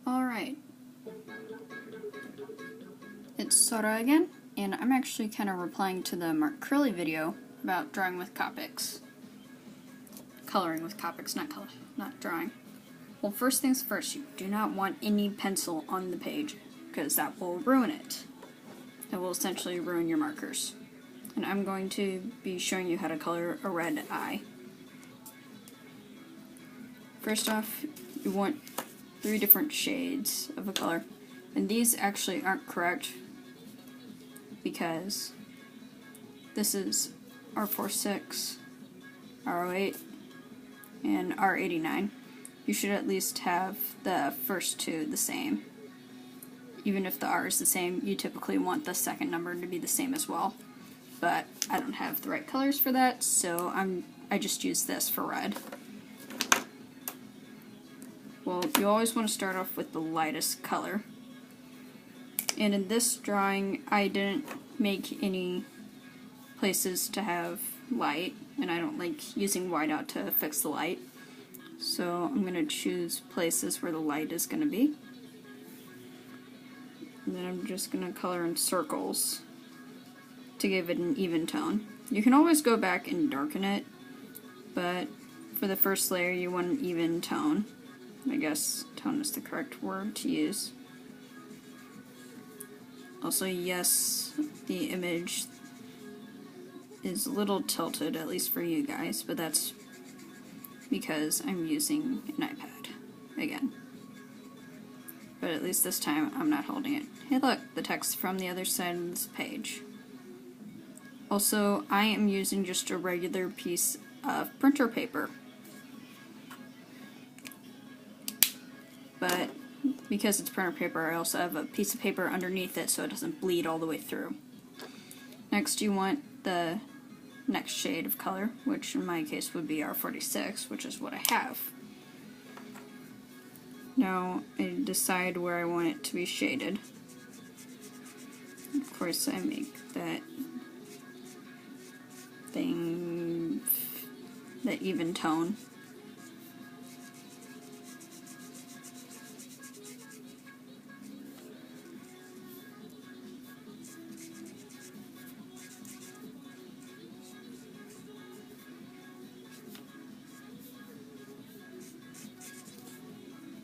Alright, it's Sora again, and I'm actually kind of replying to the Mark Curley video about drawing with Copics. Coloring with Copics, not drawing. Well, first things first, you do not want any pencil on the page, because that will ruin it. That will essentially ruin your markers. And I'm going to be showing you how to color a red eye. First off, you want 3 different shades of a color, and these actually aren't correct because this is R46, R08, and R89. You should at least have the first 2 the same. Even if the R is the same, you typically want the second number to be the same as well. But I don't have the right colors for that, so I just use this for red. Well, you always want to start off with the lightest color. And in this drawing, I didn't make any places to have light, and I don't like using whiteout to fix the light. So I'm going to choose places where the light is going to be. And then I'm just going to color in circles to give it an even tone. You can always go back and darken it, but for the first layer you want an even tone. I guess tone is the correct word to use. Also, yes, the image is a little tilted, at least for you guys, but that's because I'm using an iPad again. But at least this time I'm not holding it. Hey look, the text from the other side of this page. Also, I am using just a regular piece of printer paper. But because it's printer paper, I also have a piece of paper underneath it so it doesn't bleed all the way through. Next, you want the next shade of color, which in my case would be R46, which is what I have. Now, I decide where I want it to be shaded. Of course, I make that thing, the even tone.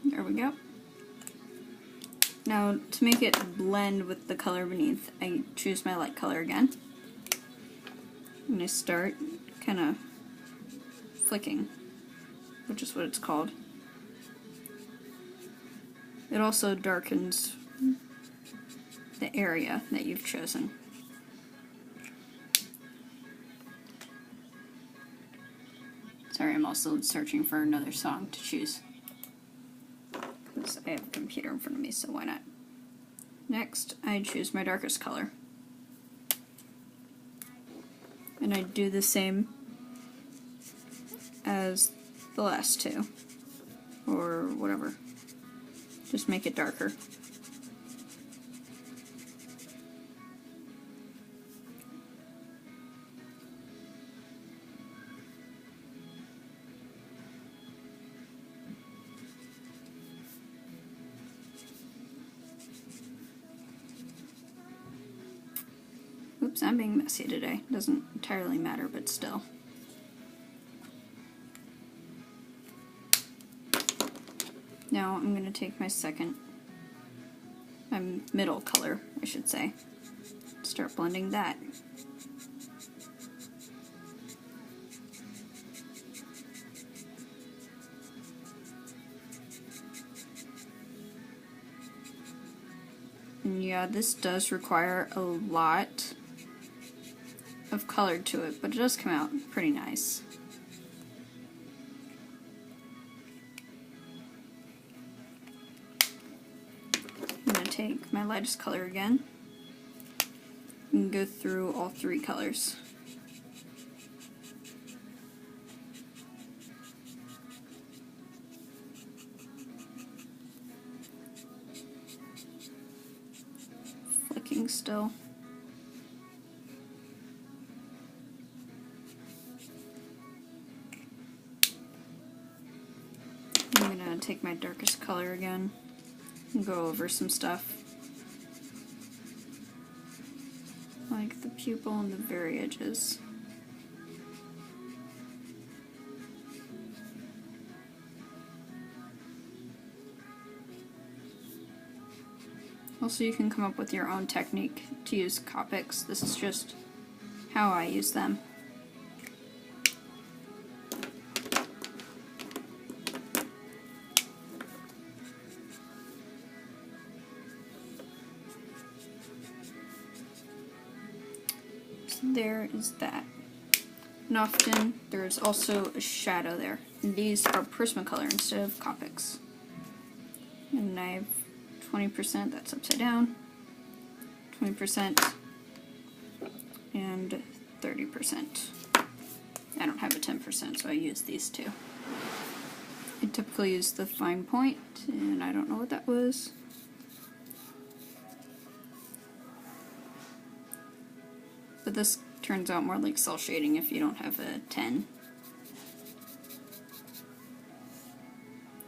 There we go. Now, to make it blend with the color beneath, I choose my light color again. And I start kind of flicking, which is what it's called. It also darkens the area that you've chosen. Sorry, I'm also searching for another song to choose. I have a computer in front of me, so why not? Next, I choose my darkest color. And I do the same as the last 2, or whatever. Just make it darker. Oops, I'm being messy today. Doesn't entirely matter, but still. Now I'm going to take my middle color, I should say. Start blending that. And yeah, this does require a lot of color to it, but it does come out pretty nice. I'm going to take my lightest color again and go through all 3 colors. Flicking still. I'm going to take my darkest color again and go over some stuff. Like the pupil and the very edges. Also, you can come up with your own technique to use Copics. This is just how I use them. So there is that. And often there's also a shadow there. And these are Prismacolor instead of Copics. And I have 20%, that's upside down, 20%, and 30%. I don't have a 10%, so I use these two. I typically use the fine point, and I don't know what that was. But this turns out more like cell shading if you don't have a 10.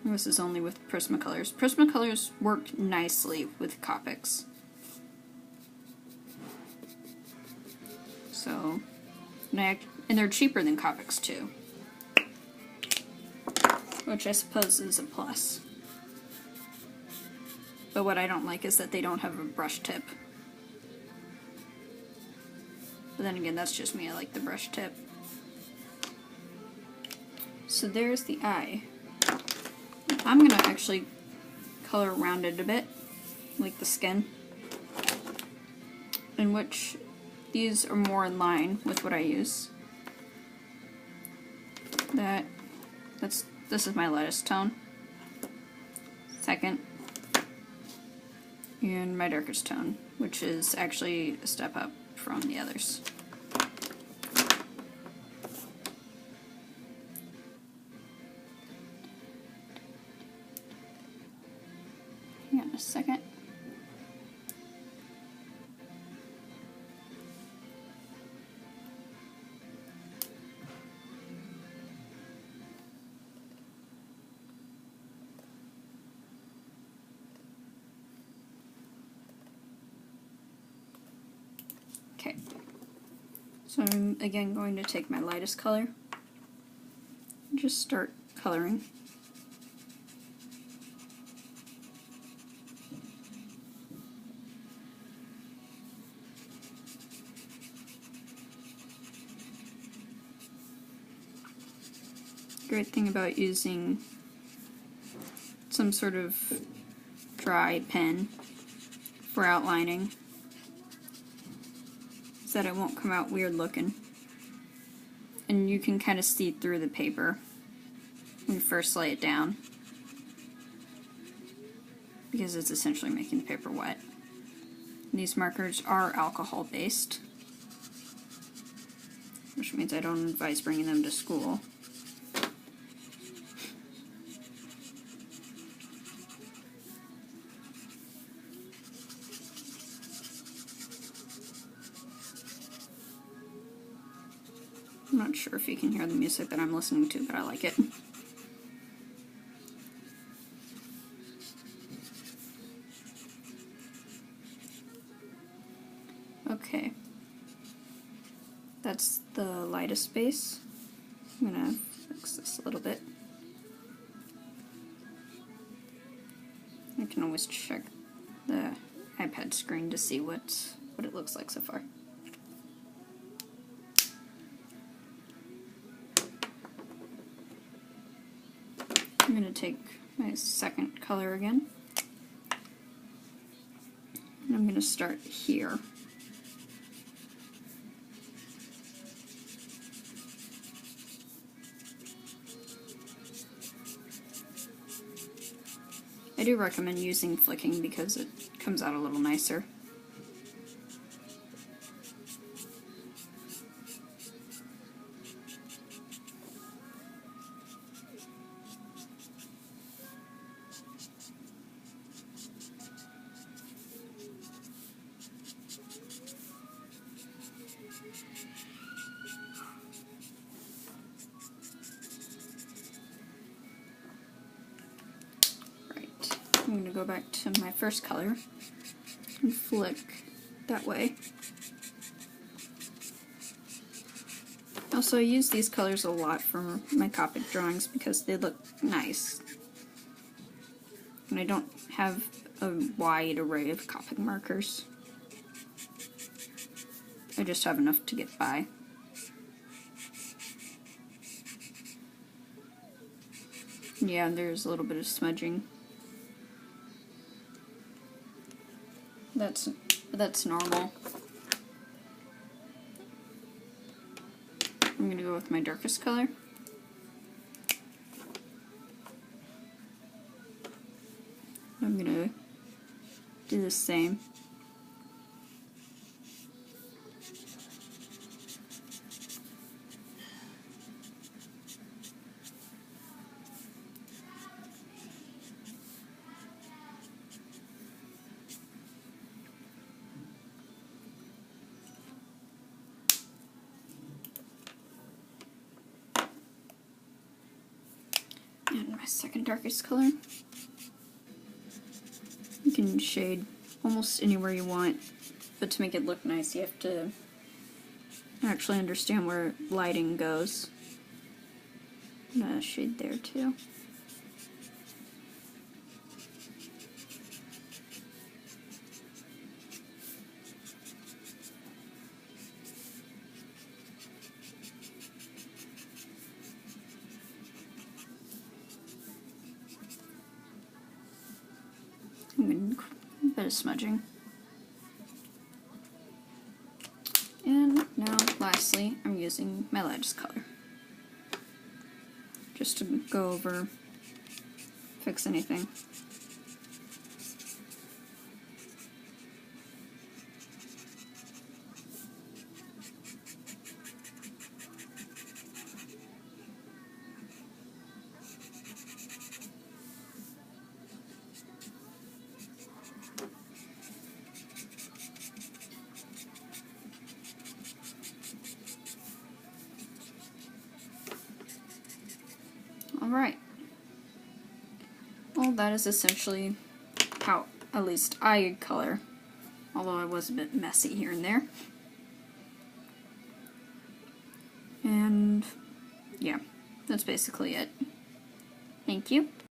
This is only with Prismacolors. Prismacolors work nicely with Copics. So, and they're cheaper than Copics too, which I suppose is a plus. But what I don't like is that they don't have a brush tip. But then again, that's just me, I like the brush tip. So there's the eye. I'm going to actually color around it a bit, like the skin, in which these are more in line with what I use. This is my lightest tone, second, and my darkest tone, which is actually a step up from the others. Hang on a second. Okay, so I'm again going to take my lightest color and just start coloring. Great thing about using some sort of dry pen for outlining is that it won't come out weird looking, and you can kind of see through the paper when you first lay it down because it's essentially making the paper wet. And these markers are alcohol based, which means I don't advise bringing them to school. I'm not sure if you can hear the music that I'm listening to, but I like it. Okay. That's the lightest base. I'm gonna fix this a little bit. I can always check the iPad screen to see what it looks like so far. I'm going to take my second color again, and I'm going to start here. I do recommend using flicking because it comes out a little nicer. I'm going to go back to my first color and flick that way. Also, I use these colors a lot for my Copic drawings because they look nice. And I don't have a wide array of Copic markers. I just have enough to get by. Yeah, there's a little bit of smudging. That's normal. I'm gonna go with my darkest color. I'm gonna do the same. And my second darkest color. You can shade almost anywhere you want, but to make it look nice you have to actually understand where lighting goes. I'm gonna shade there too. I'm gonna do a bit of smudging. And now, lastly, I'm using my lightest color. Just to go over, fix anything. Alright. Well, that is essentially how, at least, I color. Although I was a bit messy here and there. And, yeah, that's basically it. Thank you.